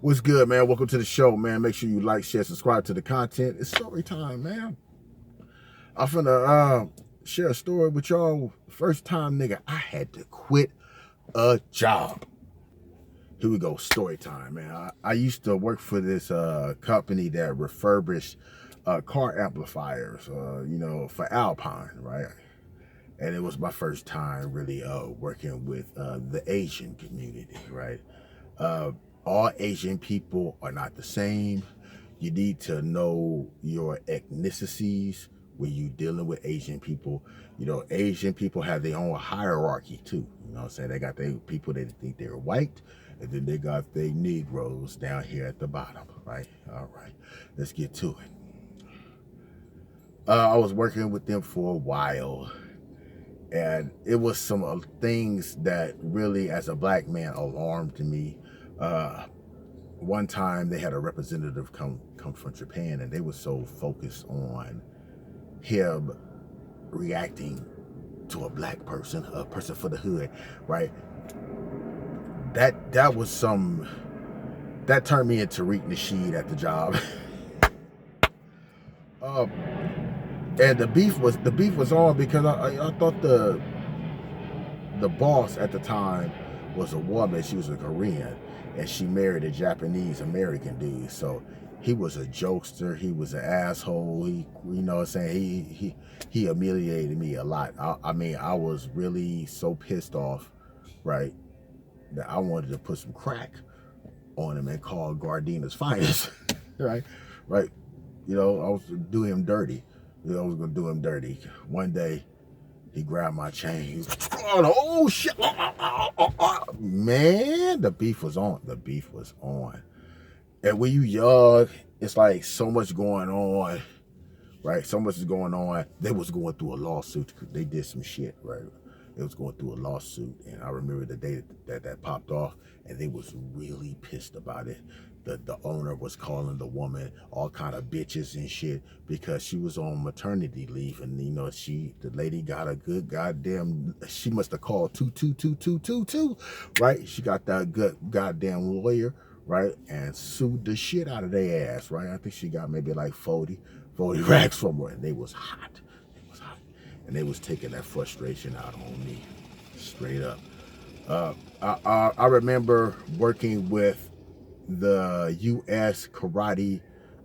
What's good, man? Welcome to the show, man. Make sure you like, share, subscribe to the content. It's story time, man. I'm finna share a story with y'all. First time, nigga, I had to quit a job. Here we go, story time, man. I used to work for this company that refurbished car amplifiers, for Alpine, right? And it was my first time really working with the Asian community, right? All Asian people are not the same. You need to know your ethnicities when you dealing with Asian people. You know, Asian people have their own hierarchy too. You know what I'm saying? They got their people that think they're white, and then they got their Negroes down here at the bottom, right? All right, let's get to it. I was working with them for a while, and it was some things that really, as a black man, alarmed me. One time they had a representative come from Japan, and they were so focused on him reacting to a black person, a person for the hood, right? That turned me into Tariq Nasheed at the job. uh, and the beef was on because I thought the boss at the time was a woman. She was a Korean, and she married a Japanese American dude. So he was a jokester. He was an asshole. He, you know what I'm saying? He humiliated me a lot. I mean, I was really so pissed off, right, that I wanted to put some crack on him and call Gardina's finest, right? Right. You know, I was gonna do him dirty. You know, I was gonna do him dirty. One day, he grabbed my chain. He was like, oh shit. Man, the beef was on. The beef was on. And when you young, it's like so much going on, right? So much is going on. They was going through a lawsuit. They did some shit, right? They was going through a lawsuit. And I remember the day that popped off, and they was really pissed about it. The owner was calling the woman all kind of bitches and shit because she was on maternity leave, and you know the lady got a good goddamn. She must have called 22222, right? She got that good goddamn lawyer, right, and sued the shit out of their ass, right? I think she got maybe like 40 racks from her, and they was hot. It was hot, and they was taking that frustration out on me, straight up. I remember working with the U.S. karate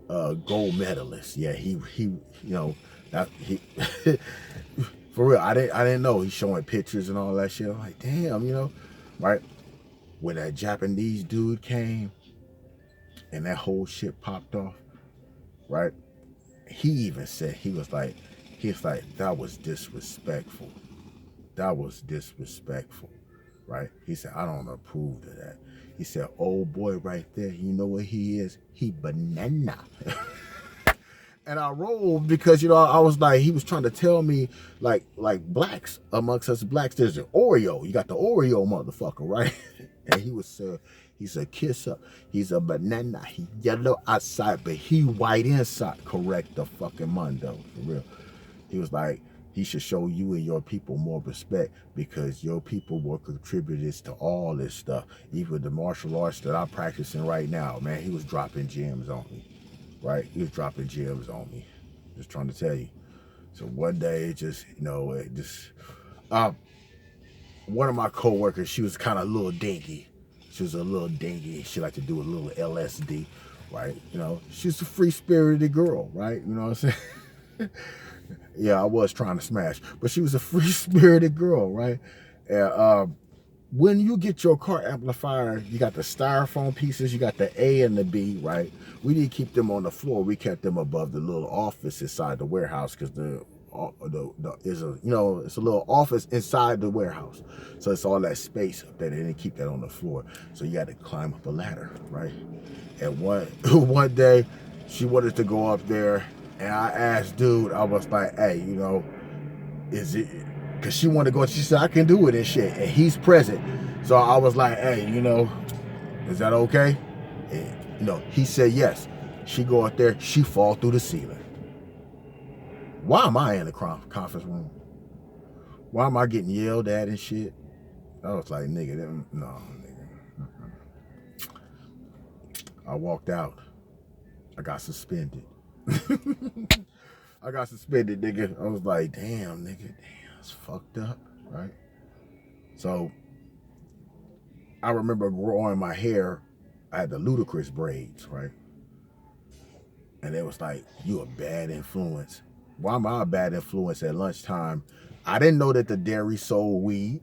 gold medalist. Yeah, he you know, that he for real. I didn't know he's showing pictures and all that shit. I'm like, damn, you know, right? When that Japanese dude came and that whole shit popped off, right? He even said he's like that was disrespectful. That was disrespectful, right? He said, I don't approve of that. He said, old boy right there, you know what he is? He banana. And I rolled because, you know, I was like, he was trying to tell me, like blacks, amongst us blacks, there's an Oreo. You got the Oreo motherfucker, right? And he said, kiss up. He's a banana. He yellow outside, but he white inside. Correct the fucking mundo, for real. He was like, he should show you and your people more respect because your people were contributors to all this stuff. Even the martial arts that I'm practicing right now, man, he was dropping gems on me, right? He was dropping gems on me. Just trying to tell you. So one day, one of my coworkers, she was kind of a little dinky. She was a little dinky. She liked to do a little LSD, right? You know, she's a free-spirited girl, right? You know what I'm saying? Yeah, I was trying to smash, but she was a free-spirited girl, right? And when you get your car amplifier, you got the styrofoam pieces, you got the A and the B, right? We didn't keep them on the floor. We kept them above the little office inside the warehouse because it's a little office inside the warehouse, so it's all that space up there. They didn't keep that on the floor, so you had to climb up a ladder, right? And one day, she wanted to go up there. And I asked dude, I was like, hey, you know, is it, because she wanted to go, she said, I can do it and shit. And he's present. So I was like, hey, you know, is that okay? And, you know, he said yes. She go up there, she fall through the ceiling. Why am I in the conference room? Why am I getting yelled at and shit? I was like, nigga, no, nigga. I walked out. I got suspended. I got suspended, nigga. I was like, damn, nigga, damn, it's fucked up, right? So I remember growing my hair. I had the ludicrous braids, right? And it was like, you a bad influence. Why am I a bad influence at lunchtime? I didn't know that the dairy sold weed.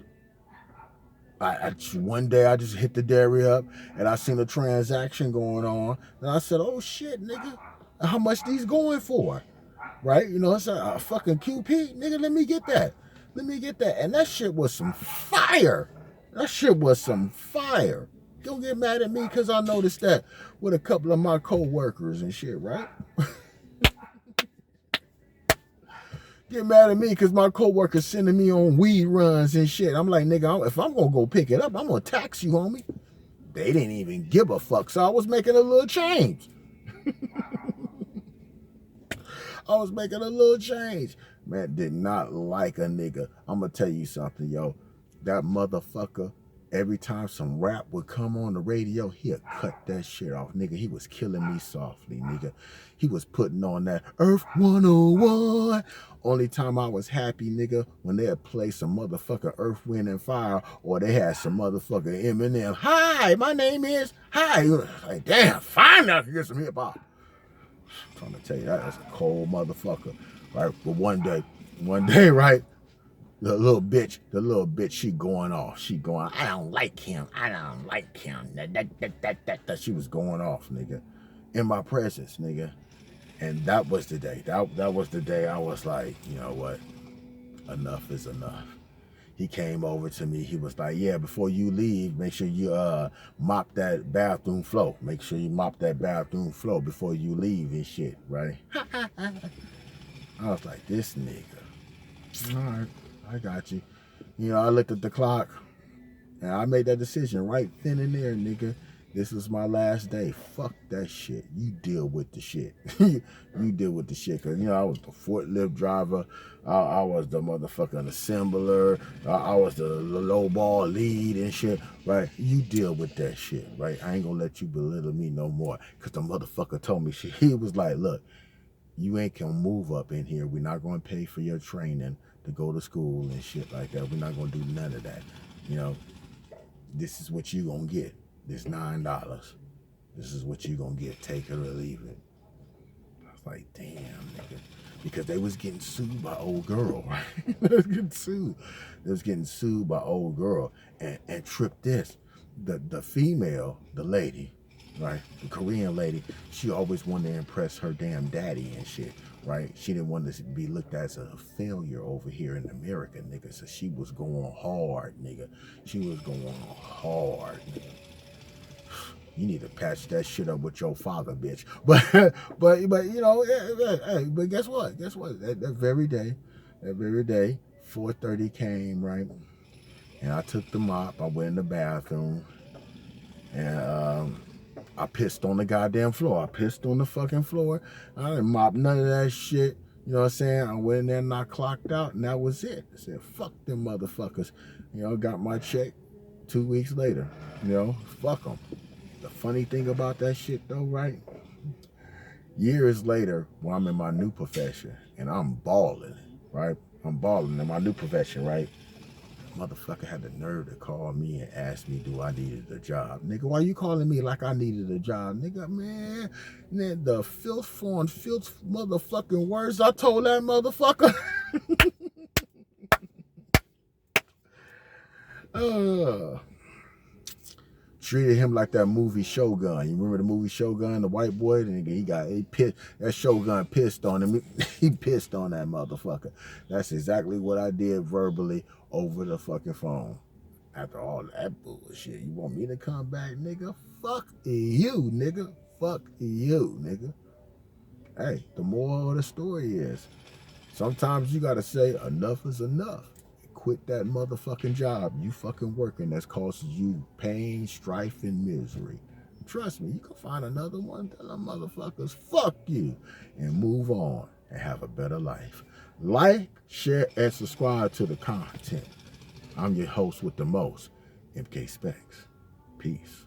One day I just hit the dairy up and I seen a transaction going on. And I said, oh shit, nigga, how much these going for? Right? You know, it's a fucking QP. Nigga, let me get that. Let me get that. And that shit was some fire. That shit was some fire. Don't get mad at me because I noticed that with a couple of my co-workers and shit, right? Get mad at me because my co-workers sending me on weed runs and shit. I'm like, nigga, if I'm going to go pick it up, I'm going to tax you, homie. They didn't even give a fuck, so I was making a little change. I was making a little change. Man, did not like a nigga. I'm going to tell you something, yo. That motherfucker, every time some rap would come on the radio, he'd cut that shit off. Nigga, he was killing me softly, nigga. He was putting on that Earth 101. Only time I was happy, nigga, when they'd play some motherfucker Earth, Wind, and Fire, or they had some motherfucker Eminem. Hi, my name is, hi. Like, damn, fine enough to get some hip hop. I'm trying to tell you, that's a cold motherfucker, right? But one day, right? The little bitch, she going off. She going, I don't like him. That. She was going off, nigga. In my presence, nigga. And that was the day. That was the day I was like, you know what? Enough is enough. He came over to me. He was like, yeah, before you leave, make sure you mop that bathroom floor. Make sure you mop that bathroom floor before you leave and shit, right? I was like, this nigga. All right, I got you. You know, I looked at the clock and I made that decision right then and there, nigga. This is my last day. Fuck that shit. You deal with the shit. You deal with the shit. Because, you know, I was the forklift driver. I was the motherfucking assembler. I was the low ball lead and shit, right? You deal with that shit, right? I ain't going to let you belittle me no more. Because the motherfucker told me shit. He was like, look, you ain't gonna move up in here. We're not going to pay for your training to go to school and shit like that. We're not going to do none of that. You know, this is what you going to get. This $9. This is what you gonna get. Take it or leave it. I was like, damn, nigga. Because they was getting sued by old girl, right? They was getting sued. They was getting sued by old girl. And trip this. The female, the lady, right? The Korean lady, she always wanted to impress her damn daddy and shit, right? She didn't want to be looked at as a failure over here in America, nigga. So she was going hard, nigga. She was going hard, nigga. You need to patch that shit up with your father, bitch. But you know, hey, but guess what? Guess what? That very day, 4:30 came, right? And I took the mop. I went in the bathroom, and I pissed on the goddamn floor. I pissed on the fucking floor. I didn't mop none of that shit. You know what I'm saying? I went in there and I clocked out, and that was it. I said, fuck them motherfuckers. You know, got my check 2 weeks later. You know, fuck them. The funny thing about that shit though, right? Years later, when I'm in my new profession and I'm balling, right? I'm balling in my new profession, right? Motherfucker had the nerve to call me and ask me, do I needed a job? Nigga, why you calling me like I needed a job? Nigga, man, the filth motherfucking words I told that motherfucker. Treated him like that movie Shogun. You remember the movie Shogun, the white boy? He pissed. That Shogun pissed on him. He pissed on that motherfucker. That's exactly what I did verbally over the fucking phone. After all that bullshit, you want me to come back, nigga? Fuck you, nigga. Fuck you, nigga. Hey, the moral of the story is, sometimes you gotta say enough is enough. Quit that motherfucking job you fucking working that's causing you pain, strife, and misery. Trust me, you can find another one. Tell them motherfuckers, fuck you, and move on and have a better life. Like, share, and subscribe to the content. I'm your host with the most, MK Specs. Peace.